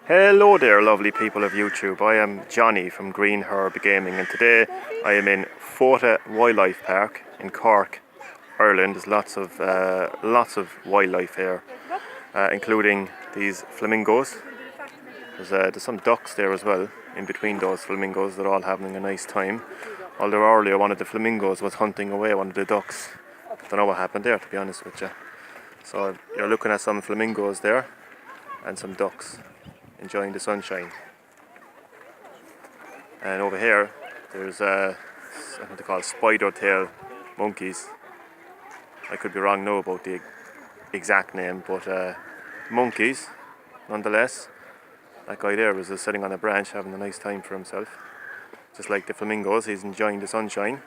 Hello there, lovely people of YouTube. I am Johnny from Green Herb Gaming, and today I am in Fota Wildlife Park in Cork, Ireland. There's lots of wildlife here, including these flamingos. There's some ducks there as well. In between those flamingos, they're all having a nice time. Although earlier one of the flamingos was hunting away one of the ducks. Don't know what happened there, to be honest with you. So you're looking at some flamingos there and some ducks enjoying the sunshine. And over here there's I think they're called spider tail monkeys. I could be wrong now about the exact name, but monkeys nonetheless. That guy there was sitting on a branch having a nice time for himself. Just like the flamingos, he's enjoying the sunshine.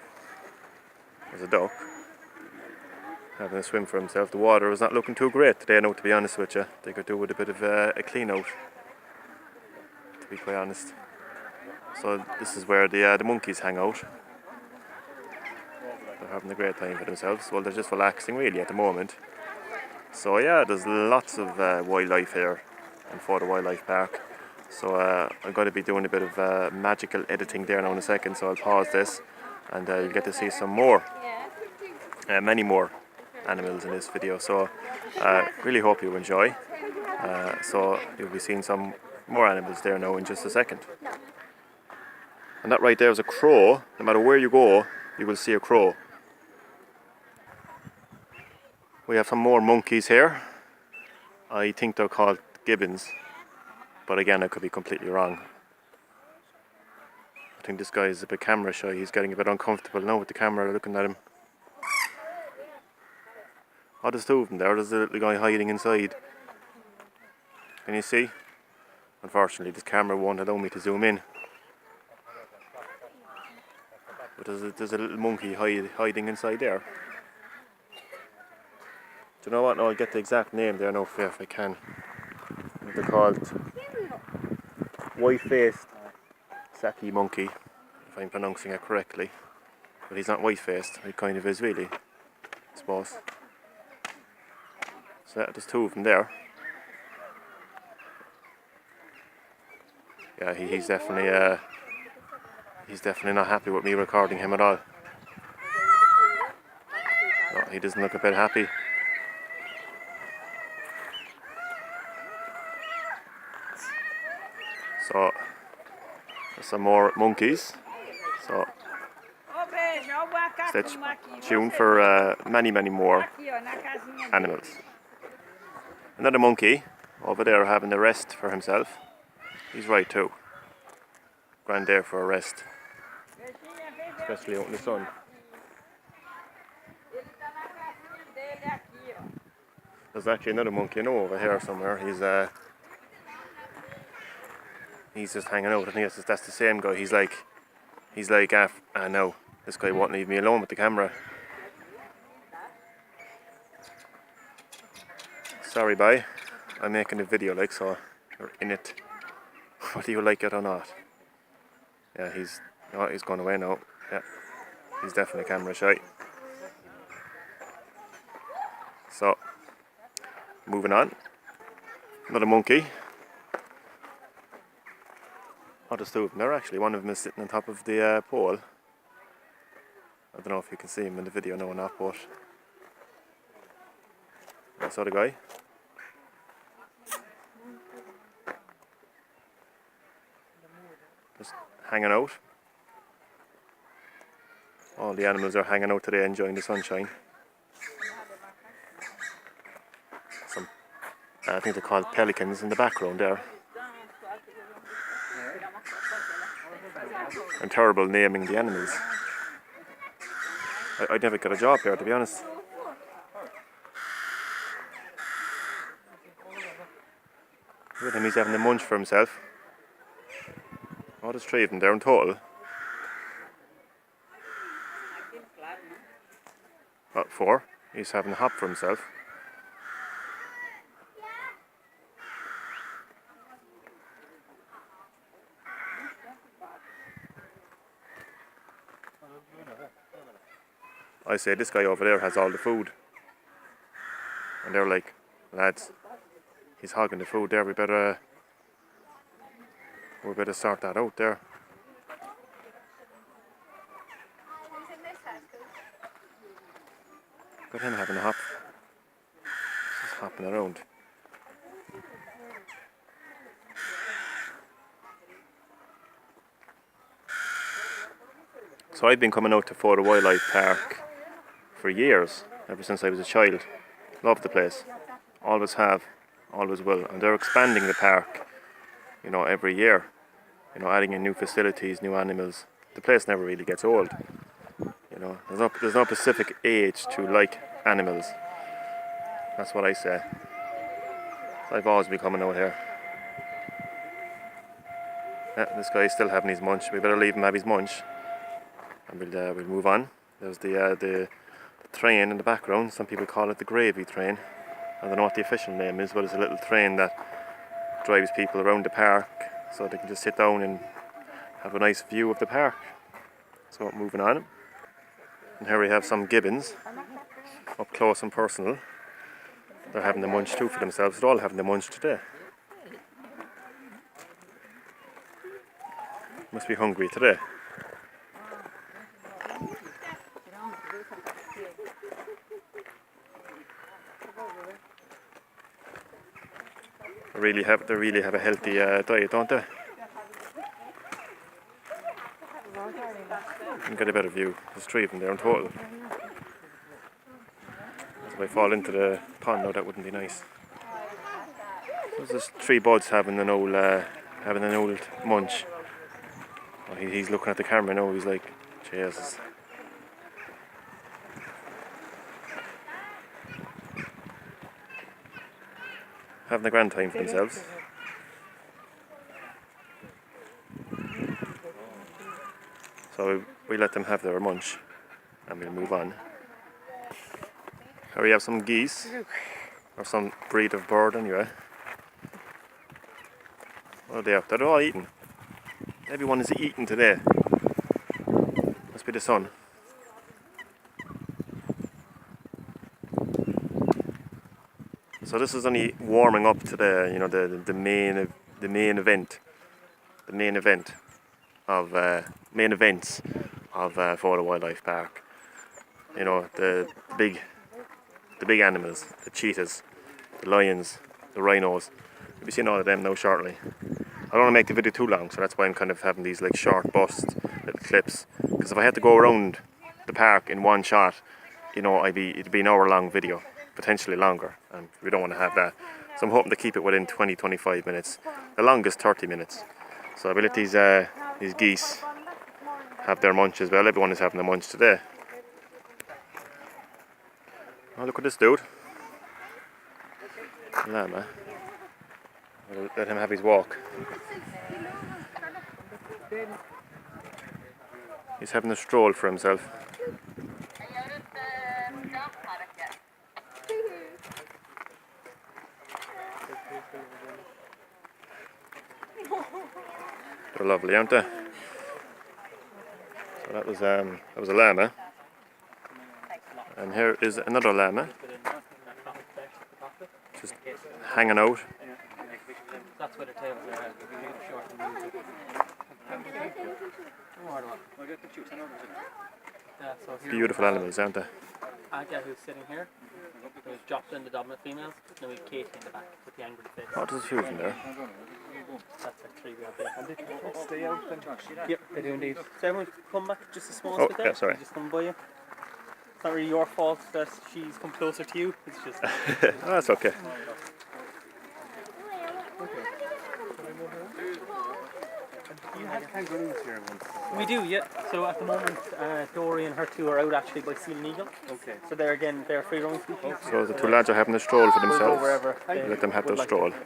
There's a duck having a swim for himself. The water was not looking too great today, no, to be honest with you. They could do with a bit of a clean out, to be quite honest. So this is where the monkeys hang out. They're having a great time for themselves. Well, they're just relaxing really at the moment. So yeah, there's lots of wildlife here in Fota Wildlife Park. So I'm going to be doing a bit of magical editing there now in a second, so I'll pause this and you'll get to see some more, many more animals in this video. So really hope you enjoy. So you'll be seeing some more animals there now in just a second. And that right there is a crow. No matter where you go, you will see a crow. We have some more monkeys here. I think they're called gibbons, but again I could be completely wrong. I think this guy is a bit camera shy. He's getting a bit uncomfortable now with the camera looking at him. Oh, there's two of them there. There's a little guy hiding inside. Can you see? Unfortunately this camera won't allow me to zoom in. But there's a little monkey hiding inside there. Do you know what? No, I'll get the exact name there now if I can. They're called white-faced Saki monkey, if I'm pronouncing it correctly. But he's not white-faced, he kind of is really, I suppose. So there's two of them there. Yeah, he's definitely not happy with me recording him at all. No, he doesn't look a bit happy. So there's some more monkeys. So stay tuned for many more animals. Another monkey over there having a rest for himself. He's right too. Grand there for a rest, especially out in the sun. There's actually another monkey over here somewhere. He's just hanging out. I think that's the same guy. He's like, no, this guy won't leave me alone with the camera. Sorry, bye. I'm making a video, like, so you're in it, whether you like it or not. Yeah, he's going away now. Yeah, he's definitely camera shy. So, moving on. Another monkey. Oh, there's two of them there actually. One of them is sitting on top of the pole. I don't know if you can see him in the video now or not, but that's the other guy. Just hanging out. All the animals are hanging out today, enjoying the sunshine. I think they're called pelicans in the background there. I'm terrible naming the animals. I'd never get a job here, to be honest. Look at him, he's having a munch for himself. Oh, there's three of them there in total. Oh, four. He's having a hop for himself. I say this guy over there has all the food. And they're like, lads, he's hogging the food there, we better We're going to sort that out there. Got him having a hop. Just hopping around. So I've been coming out to Fota Wildlife Park for years, ever since I was a child. Love the place. Always have, always will. And they're expanding the park, you know, every year. You know, adding in new facilities, new animals. The place never really gets old. You know, there's no specific age to like animals. That's what I say. So I've always been coming out here. Yeah, this guy's still having his munch. We better leave him have his munch, and we'll move on. There's the train in the background. Some people call it the gravy train. I don't know what the official name is, but it's a little train that drives people around the park so they can just sit down and have a nice view of the park. So moving on. And here we have some gibbons up close and personal. They're having the munch too for themselves. They're all having the munch today. Must be hungry today. They really have a healthy diet, don't they? You can get a better view. There's 3 of them there in total. If I fall into the pond now, that wouldn't be nice. There's just 3 buds having an old munch. Oh, he's looking at the camera now. He's like, Jesus. Having a grand time for themselves. So we let them have their munch and we'll move on. Here we have some geese, or some breed of bird anyway. What are they up? They're all eating. Everyone is eating today. Must be the sun. So this is only warming up to the main events of Fota Wildlife Park. You know, the big animals, the cheetahs, the lions, the rhinos. You'll be seeing all of them now shortly. I don't want to make the video too long, so that's why I'm kind of having these like short bursts, little clips. Because if I had to go around the park in one shot, you know, it'd be an hour-long video, potentially longer, and we don't want to have that. So I'm hoping to keep it within 20-25 minutes. The longest 30 minutes. So I will let these geese have their munch as well. Everyone is having their munch today. Oh, look at this dude. Llama. I'll let him have his walk. He's having a stroll for himself. They're lovely, aren't they? So that was a llama. And here is another llama. Just hanging out. That's where the tails are. Beautiful animals, aren't they? Aga, who's sitting here, who's dropped in the dominant females. Now we've Katie in the back with the angry face. Oh, there's a few of them there. That's the 3 we have there. And they stay out then? Yep, they do indeed. So everyone come back just a small bit there. Yeah, sorry. Just come by you. It's not really your fault that she's come closer to you. It's just... Oh, that's okay. You have kangaroos here once. We do, yeah. So at the moment, Dory and her 2 are out actually by Seal and Eagle. Okay. So they're free roaming species. So the 2 lads are having a stroll for We'll go themselves. wherever they Let them have their would like stroll. to.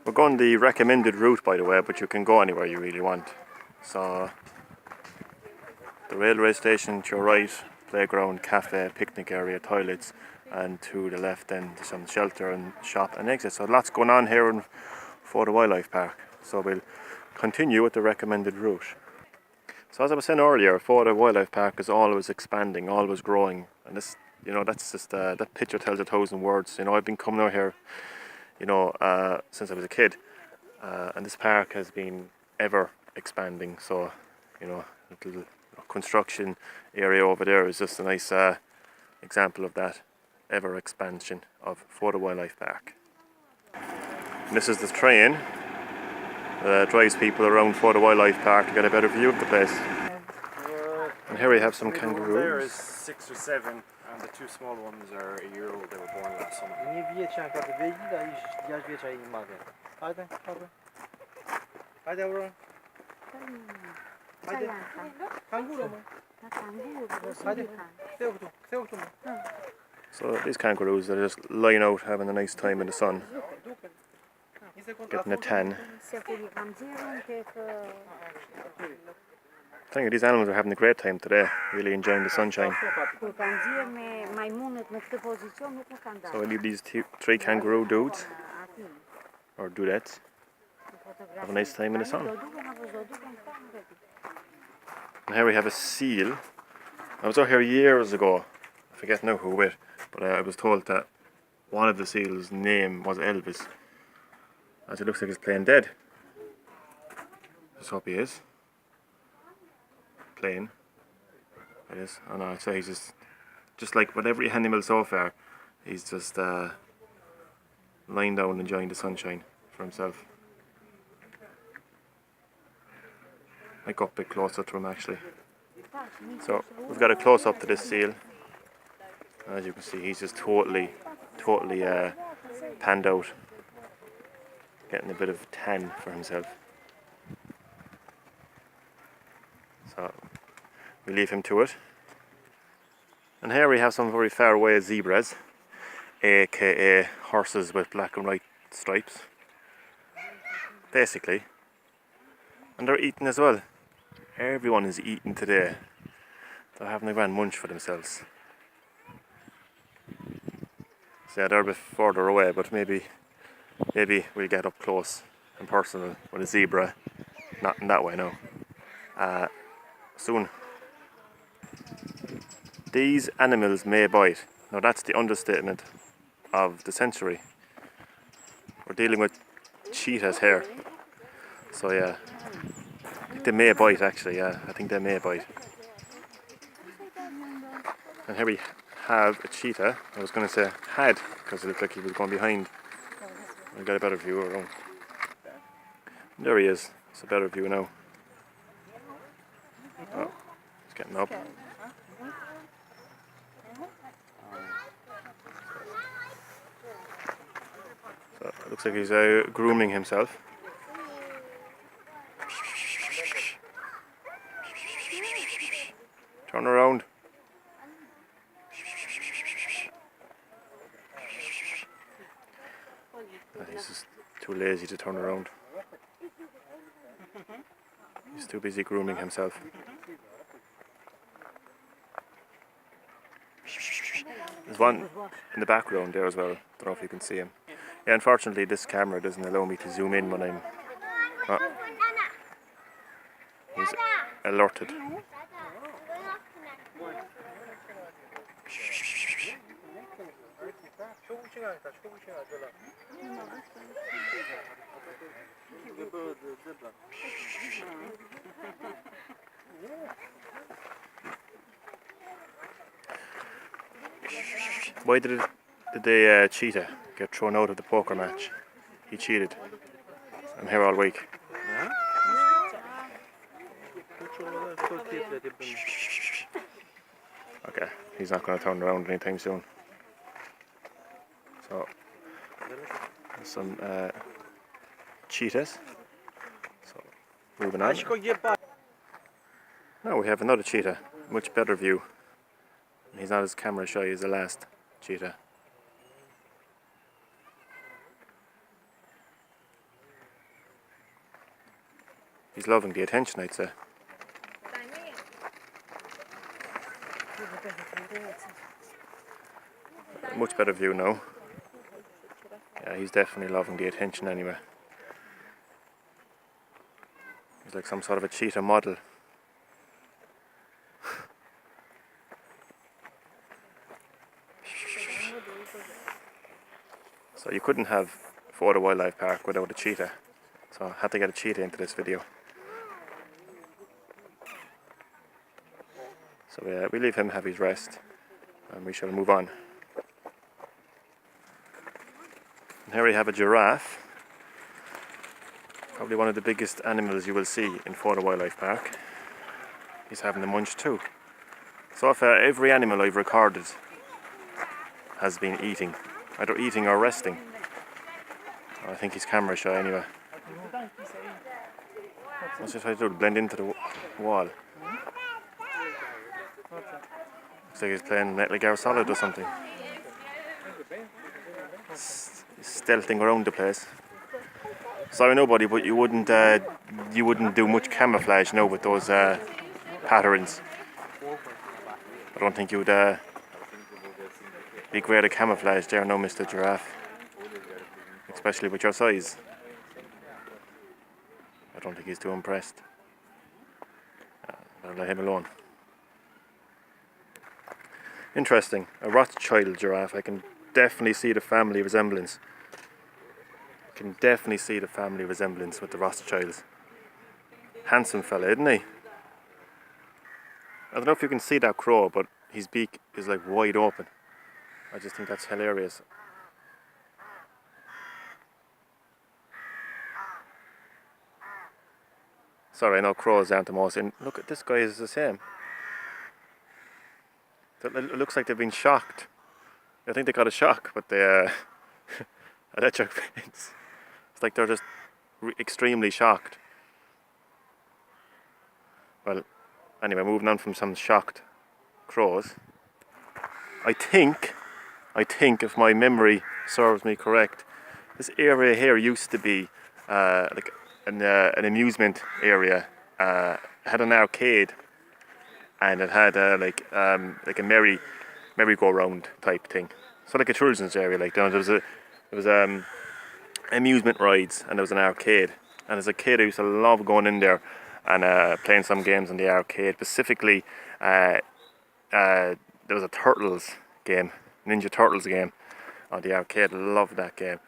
We're going the recommended route, by the way, but you can go anywhere you really want. So the railway station to your right, playground, cafe, picnic area, toilets, and to the left then some shelter and shop and exit. So lots going on here in Fota Wildlife Park. So we'll continue with the recommended route. So as I was saying earlier, Fota Wildlife Park is always expanding, always growing, and this, you know, that's just that picture tells 1,000 words. You know, I've been coming out here, you know, since I was a kid, And this park has been ever expanding, so you know, little construction area over there is just a nice example of that ever expansion of Fota Wildlife Park. And this is the train that drives people around Fota Wildlife Park to get a better view of the place. And here we have some There kangaroos. is 6 or 7, and the 2 small ones are a year old. They were born last summer. Nie wiecie, jak to wiedzieć, ja wiecie i mogę. Hajde, hajde. Hajde, Aurora. Hajde. Kanguru. Hajde. Stay tu. So these kangaroos are just lying out having a nice time in the sun, getting a tan. I think these animals are having a great time today, really enjoying the sunshine. So we leave these 3 kangaroo dudes, or dudettes, have a nice time in the sun. And here we have a seal. I was out here years ago, I forget now who with, but I was told that one of the seals' name was Elvis, as it looks like he's playing dead. Just hope he is. Playing. It is. Oh no, so he's just like with every animal so far, he's just lying down enjoying the sunshine for himself. I got a bit closer to him actually. So we've got a close up to this seal. As you can see, he's just totally panned out, getting a bit of tan for himself. So we leave him to it. And here we have some very far away zebras, aka horses with black and white stripes, basically. And they're eating as well. Everyone is eating today. They're having a grand munch for themselves. So yeah, they're a bit further away, but maybe we'll get up close and personal with a zebra. Not in that way, no. Soon. These animals may bite. Now that's the understatement of the century. We're dealing with cheetahs here. So yeah, I think they may bite actually, yeah. I think they may bite. And here we have a cheetah. I was going to say had, because it looked like he was going behind. I got a better view around. There he is. It's a better view now. Oh, he's getting up. So it looks like he's grooming himself. Turn around. He's just too lazy to turn around. He's too busy grooming himself. There's one in the background there as well. Don't know if you can see him. Yeah, unfortunately this camera doesn't allow me to zoom in when I'm... Oh. He's alerted. Why did the cheetah get thrown out of the poker match? He cheated. I'm here all week. Okay, he's not going to turn around anytime soon. So, some cheetahs. So, moving on. Now we have another cheetah, much better view. He's not as camera shy as the last cheetah. He's loving the attention, I'd say. Much better view now. Yeah, he's definitely loving the attention anyway. He's like some sort of a cheetah model. So you couldn't have Fota Wildlife Park without a cheetah. So I had to get a cheetah into this video. So we leave him have his rest and we shall move on. And here we have a giraffe. Probably one of the biggest animals you will see in Fota Wildlife Park. He's having the munch too. So far every animal I've recorded has been eating. Either eating or resting. I think he's camera shy anyway. What's he trying to do? Blend into the wall. Looks like he's playing Metal Gear Solid or something. Stealthing around the place. Sorry nobody, but you wouldn't do much camouflage now with those patterns. I don't think you'd be great at camouflage there, no, Mr. Giraffe. Especially with your size. I don't think he's too impressed. Better let him alone. Interesting. A Rothschild giraffe. I can definitely see the family resemblance. I can definitely see the family resemblance with the Rothschilds. Handsome fella, isn't he? I don't know if you can see that crow, but his beak is like wide open. I just think that's hilarious. Sorry, I know crows aren't the most in. Look at this guy is the same. It looks like they've been shocked. I think they got a shock, but they electric fence. It's like they're just extremely shocked. Well, anyway, moving on from some shocked crows. I think if my memory serves me correct, this area here used to be like an amusement area. It had an arcade, and it had like a merry-go-round type thing. So like a children's area, like there was amusement rides, and there was an arcade. And as a kid, I used to love going in there and playing some games in the arcade. Specifically, there was a Turtles game, Ninja Turtles game on the arcade. Loved that game.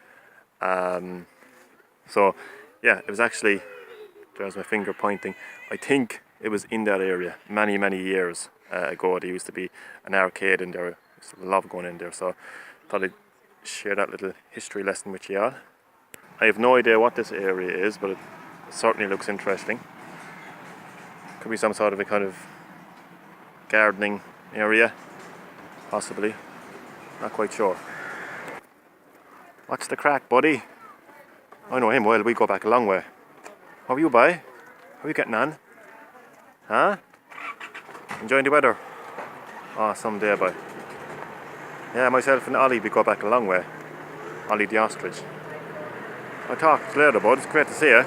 So yeah, it was actually, there's my finger pointing, I think it was in that area many years ago. There used to be an arcade in there. I used to love going in there, so I thought I'd share that little history lesson with you all. I have no idea what this area is, but it certainly looks interesting. Could be some sort of a kind of gardening area, possibly. Not quite sure. What's the crack, buddy? I know him well, we go back a long way. How are you, boy? How are you getting on? Huh? Enjoying the weather? Oh, someday, boy. Yeah, myself and Ollie, we go back a long way. Ollie the ostrich. I'll talk to you later, bud. It's great to see you.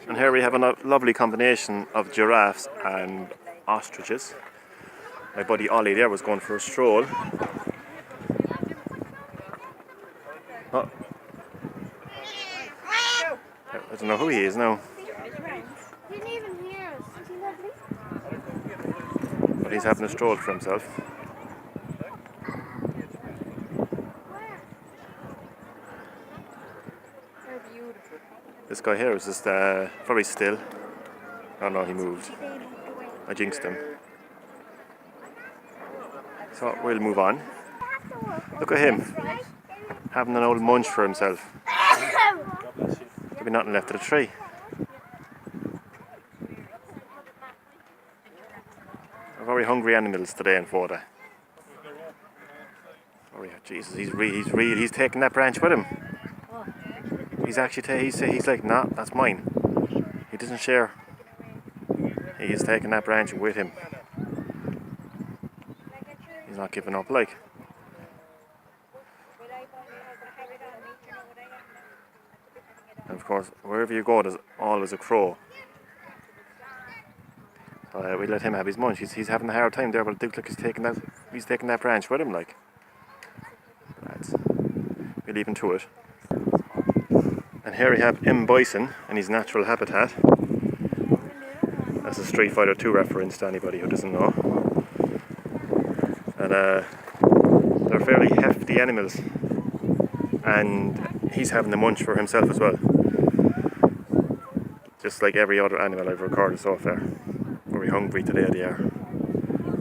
And here we have a lovely combination of giraffes and ostriches. My buddy Ollie there was going for a stroll. Oh. I don't know who he is now. But he's having a stroll for himself. This guy here is just very still. Oh no, he moved. I jinxed him. So we'll move on. Look at him, having an old munch for himself. There'll be nothing left of the tree. We're very hungry animals today in Fota. Oh, Jesus, he's taking that branch with him. He's actually he's like, nah, that's mine. He doesn't share. He is taking that branch with him. He's not giving up, like. And of course, wherever you go, there's always a crow. So we let him have his munch. He's having a hard time there, but it looks like he's taking that branch with him, like. Right. We leave him to it. And here we have M. Bison in his natural habitat. That's a Street Fighter 2 reference to anybody who doesn't know. And they're fairly hefty animals. And he's having the munch for himself as well. just like every other animal I've recorded so far. Very hungry today they are.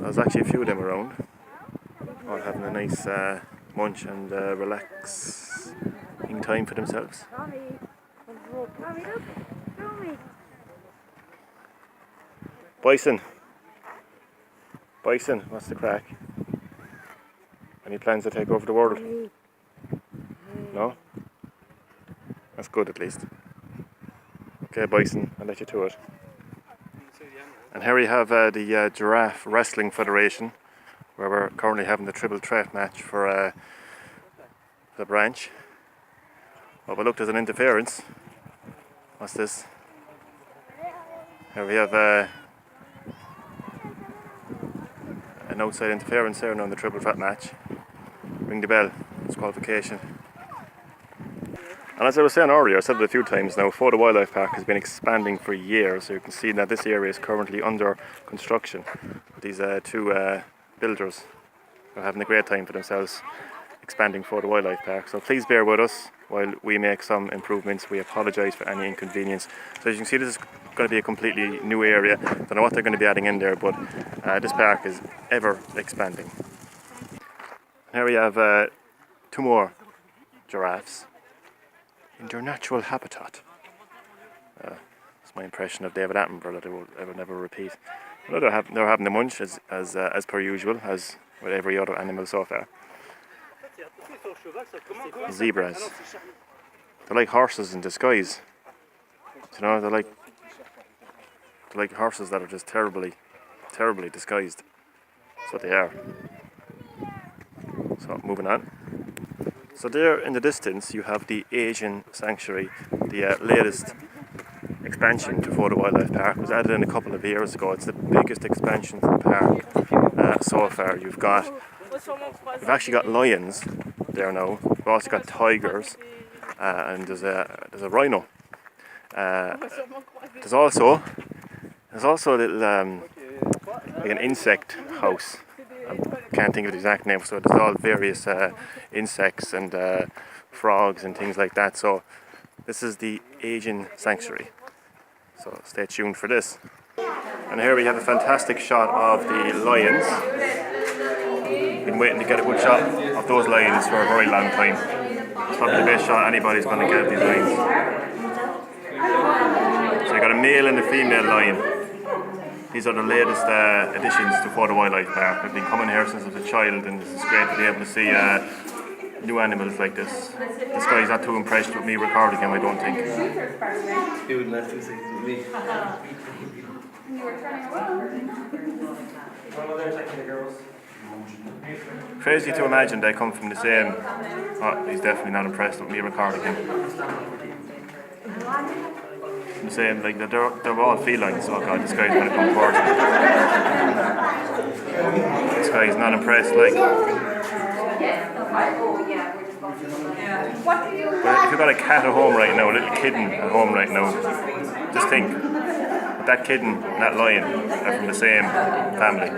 There's actually a few of them around, all having a nice munch and relaxing time for themselves. Bison, what's the crack? Any plans to take over the world? No? That's good at least. Okay, Bison, I'll let you to it. And here we have the Giraffe Wrestling Federation, where we're currently having the triple threat match for the branch. Oh, but look, there's an interference. What's this? Here we have an outside interference there now in the triple threat match. Ring the bell, it's qualification. And as I was saying earlier, I said it a few times now, Fota Wildlife Park has been expanding for years. So you can see that this area is currently under construction. These two builders are having a great time for themselves expanding Fota Wildlife Park. So please bear with us while we make some improvements. We apologise for any inconvenience. So as you can see, this is going to be a completely new area. Don't know what they're going to be adding in there, but this park is ever expanding. And here we have two more giraffes in their natural habitat. It's my impression of David Attenborough that I will never repeat. Well, they're having the munch as per usual, as with every other animal so far. Zebras. They're like horses in disguise. You know, they're like horses that are just terribly disguised. That's what they are. So moving on. So there in the distance you have the Asian Sanctuary, the latest expansion to Fota Wildlife Park. It was added in a couple of years ago. It's the biggest expansion to the park so far. We've actually got lions there now. We've also got tigers, and there's a rhino. There's also a little like an insect house. I can't think of the exact name, so there's all various insects and frogs and things like that. So this is the Asian Sanctuary. So stay tuned for this. And here we have a fantastic shot of the lions. Been waiting to get a good shot of those lions for a very long time. It's probably the best shot anybody's going to get of these lions. So you got a male and a female lion. These are the latest additions to Fota Wildlife Park. I've been coming here since I was a child, and this is great to be able to see new animals like this. This guy's not too impressed with me recording him, I don't think. He would let him say it with me. Crazy to imagine they come from the same... Oh, he's definitely not impressed with me recording him. The same, like they're all felines. Oh god, this guy's gonna come towards me. This guy's not impressed, like. But if you've got a cat at home right now, a little kitten at home right now, just think, that kitten and that lion are from the same family.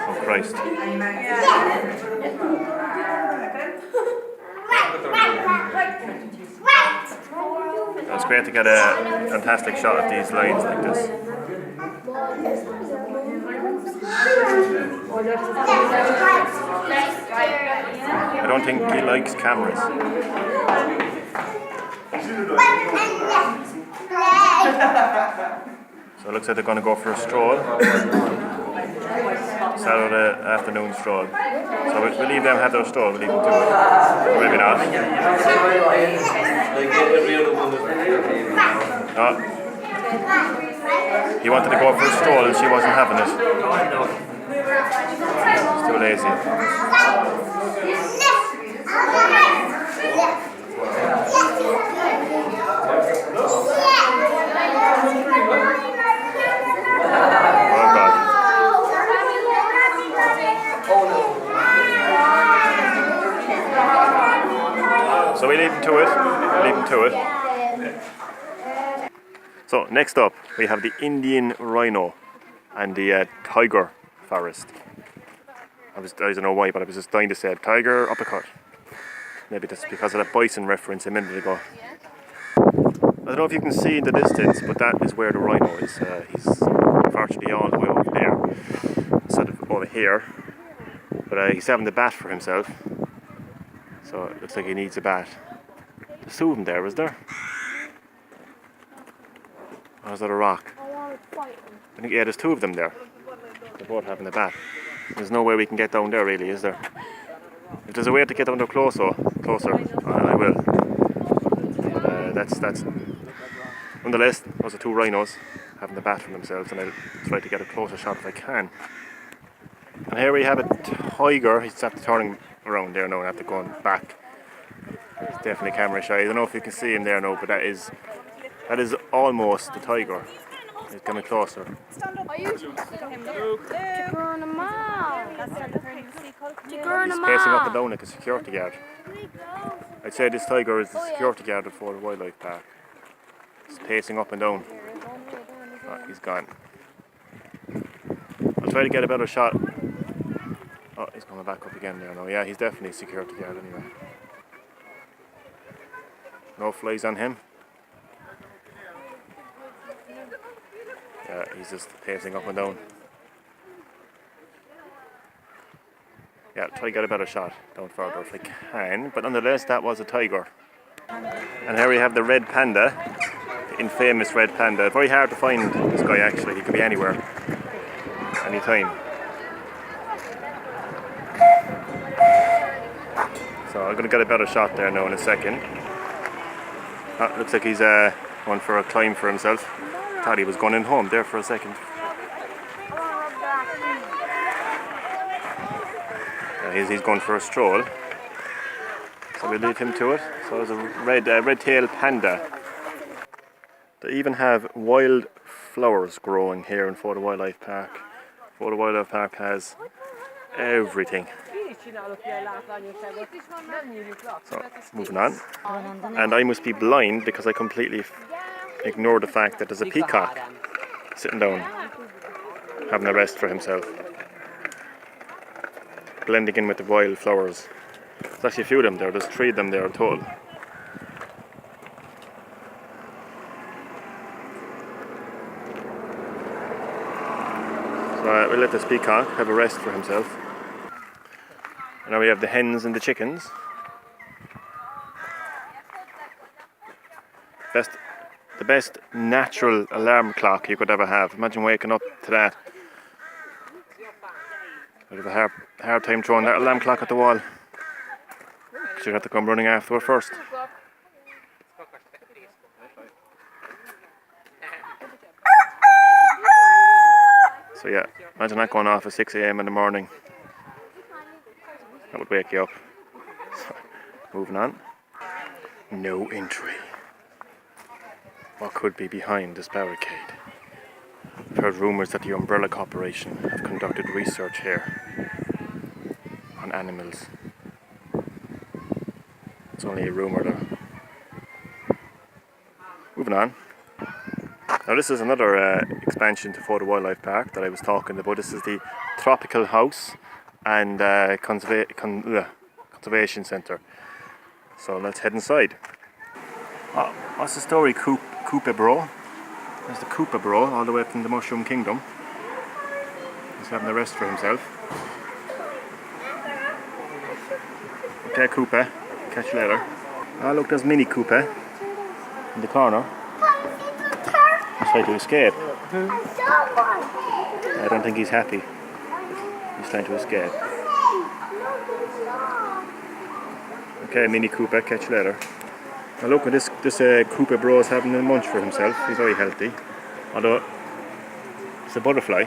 Oh Christ. It's great to get a fantastic shot of these lions like this. I don't think he likes cameras. So it looks like they're going to go for a stroll. Saturday afternoon stroll. So we'll leave them have their stroll, we'll leave them to it. Or maybe not. Oh. He wanted to go for a stroll and she wasn't having it. She's too lazy. Oh God. So we leave him to it. So next up we have the Indian rhino and the tiger forest. I don't know why, but I was just dying to say tiger uppercut. Maybe that's because of that bison reference a minute ago. don't know if you can see in the distance, but that is where the rhino is. He's unfortunately all the way over there, instead of over here. But he's having the bat for himself. So it looks like he needs a bat. There's two of them there, is there? Or is that a rock? I think, yeah, there's two of them there. They're both having a bat. There's no way we can get down there, really, is there? If there's a way to get down there closer, I will. But that's nonetheless, those are two rhinos having the bat for themselves, and I'll try to get a closer shot if I can. And here we have a tiger. He's after turning around there now and after going back. He's definitely camera shy. I don't know if you can see him there now, but that is almost the tiger. He's coming closer. He's pacing up and down like a security guard. I'd say this tiger is the security guard at Fota Wildlife Park. He's pacing up and down. Oh, he's gone. I'll try to get a better shot. Oh, he's coming back up again there now. Yeah, he's definitely a security guard anyway. No flies on him. Yeah, he's just pacing up and down. Yeah, I'll try to get a better shot down further if I can. But nonetheless, that was a tiger. And here we have the red panda. The infamous red panda. Very hard to find this guy actually. He could be anywhere. Anytime. So I'm going to get a better shot there now in a second. Oh, looks like he's going for a climb for himself. Thought he was going in home there for a second. He's going for a stroll. So we'll leave him to it. So there's a red-tailed panda. They even have wild flowers growing here in Fota Wildlife Park. Fota Wildlife Park has everything. So, moving on. And I must be blind because I completely ignore the fact that there's a peacock sitting down, having a rest for himself. Blending in with the wild flowers. There's actually a few of them there, there's 3 of them there in total. So we'll let this peacock have a rest for himself. And now we have the hens and the chickens. The best natural alarm clock you could ever have. Imagine waking up to that. I'd have a hard time throwing that alarm clock at the wall. You'd have to come running after it first. So yeah, imagine that going off at 6 AM in the morning. That would wake you up. So, moving on. No entry. What could be behind this barricade? I've heard rumours that the Umbrella Corporation have conducted research here on animals. It's only a rumour though. Moving on. Now this is another expansion to Fota Wildlife Park that I was talking about. This is the Tropical House and Conservation Centre. So let's head inside. Oh, what's the story, Koopa Bro? There's the Koopa Bro all the way from the Mushroom Kingdom. He's having a rest for himself. Okay, Koopa, catch you later. Oh look, there's Mini Koopa in the corner. He's trying to escape. I don't think he's happy. He's trying to escape. Okay, Mini Koopa, catch you later. Now look, this Koopa Bro is having a munch for himself. He's very healthy. Although, it's a butterfly.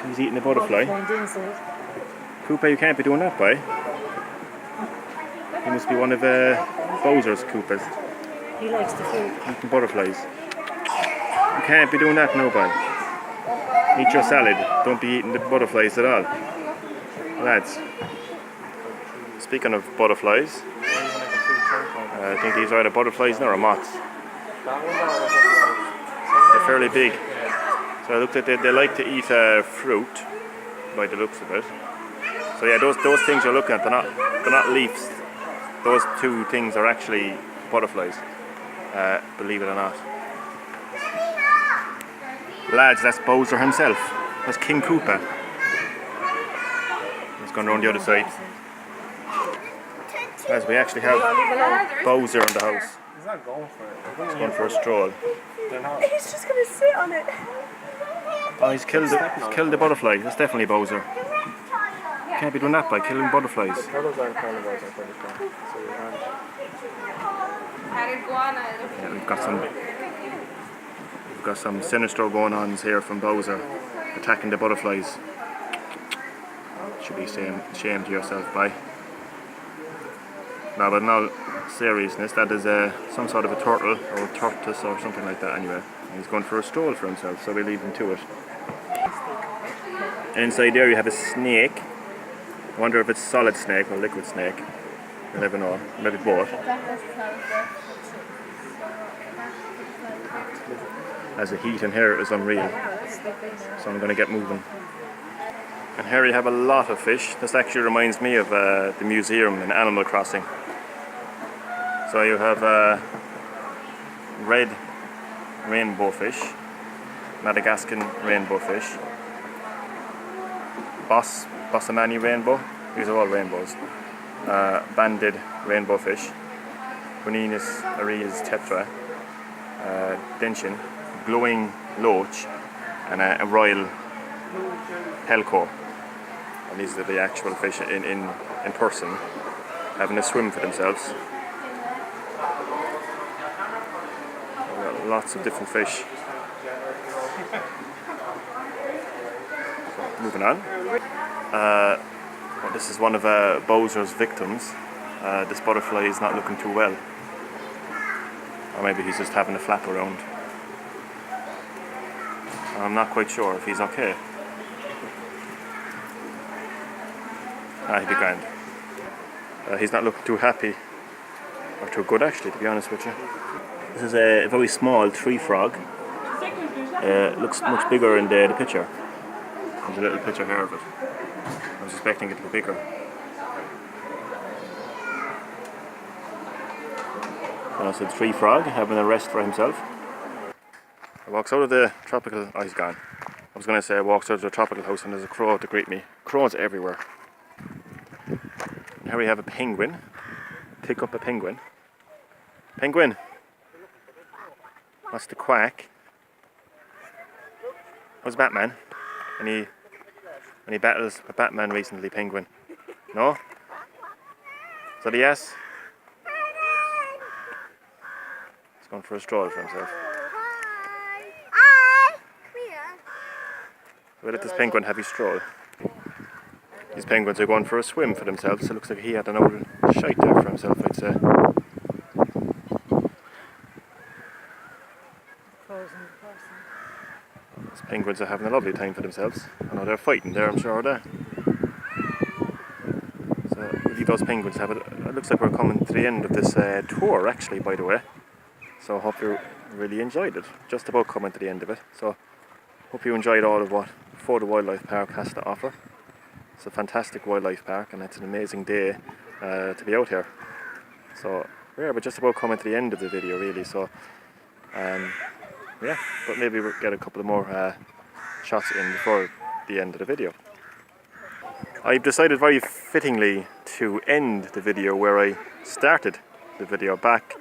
He's eating a butterfly. Koopa, you can't be doing that, boy. He must be one of Bowser's Koopas. He likes the food. Eating butterflies. You can't be doing that, no, boy. Eat your salad. Don't be eating the butterflies at all. Lads. Speaking of butterflies, I think these are either butterflies now or moths. They're fairly big. So I looked at they like to eat fruit, by the looks of it. So yeah, those things you're looking at, they're not leaves. Those two things are actually butterflies. believe it or not. Lads, that's Bowser himself. That's King Koopa. He's going around the other side. As we actually have Bowser in the house. He's not going for it. He's going for a stroll. He's just going to sit on it. Oh, he's killed the butterfly. That's definitely Bowser. Can't be doing that by killing butterflies. Turtles aren't carnivores, I'm pretty sure. So you Yeah, we've got some Sinistro going on here from Bowser, attacking the butterflies. Should be ashamed to yourself, by. No, but in all seriousness, that is some sort of a turtle or a tortoise or something like that. Anyway, he's going for a stroll for himself, so we leave him to it. And inside there you have a snake. I wonder if it's solid snake or liquid snake. You'll never know. Maybe both. As the heat in here is unreal. So I'm going to get moving. And here you have a lot of fish. This actually reminds me of the museum in Animal Crossing. So you have red rainbow fish, Madagascan rainbow fish, Bossamani rainbow, these are all rainbows, banded rainbow fish, Boninis arias tetra, Denshin, glowing loach, and a royal pelco. And these are the actual fish in person, having a swim for themselves. We've got lots of different fish. So, moving on. Well, this is one of Bowser's victims. This butterfly is not looking too well. Or maybe he's just having a flap around. I'm not quite sure if he's okay. He'd be grand. He's not looking too happy. Or too good, actually, to be honest with you. This is a very small tree frog. Looks much bigger in the picture. There's a little picture here of it. I was expecting it to be bigger. So the tree frog having a rest for himself. He walks out of the tropical... Oh, he's gone. I was going to say he walks out of the tropical house and there's a crow to greet me. Crows everywhere. And here we have a penguin. Pick up a penguin. Penguin! What's the quack? How's Batman? Any battles with Batman recently, Penguin? No? Is that a yes? He's going for a stroll for himself. We'll let this penguin have his stroll. These penguins are going for a swim for themselves, so it looks like he had an old shite there for himself, I'd say. These penguins are having a lovely time for themselves. I know they're fighting there, I'm sure, are they? So, we'll leave those penguins have it. It looks like we're coming to the end of this tour, actually, by the way. So I hope you really enjoyed it. Just about coming to the end of it. So, hope you enjoyed all of what Fota Wildlife Park has to offer. It's a fantastic wildlife park and it's an amazing day to be out here. So yeah, we're just about coming to the end of the video really, so yeah, but maybe we'll get a couple of more shots in before the end of the video. I've decided very fittingly to end the video where I started the video, back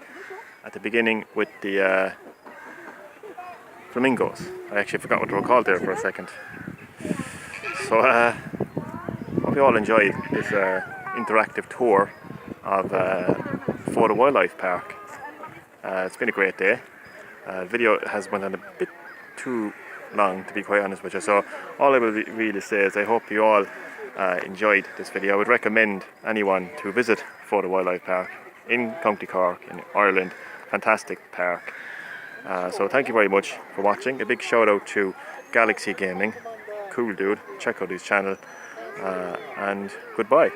at the beginning with the flamingos. I actually forgot what they were called there for a second. So hope you all enjoyed this interactive tour of Fota Wildlife Park. It's been a great day. The video has went on a bit too long, to be quite honest with you, so all I will really say is I hope you all enjoyed this video. I would recommend anyone to visit Fota Wildlife Park in County Cork in Ireland. Fantastic park. So thank you very much for watching. A big shout out to Galaxy Gaming. Cool dude. Check out his channel. And goodbye.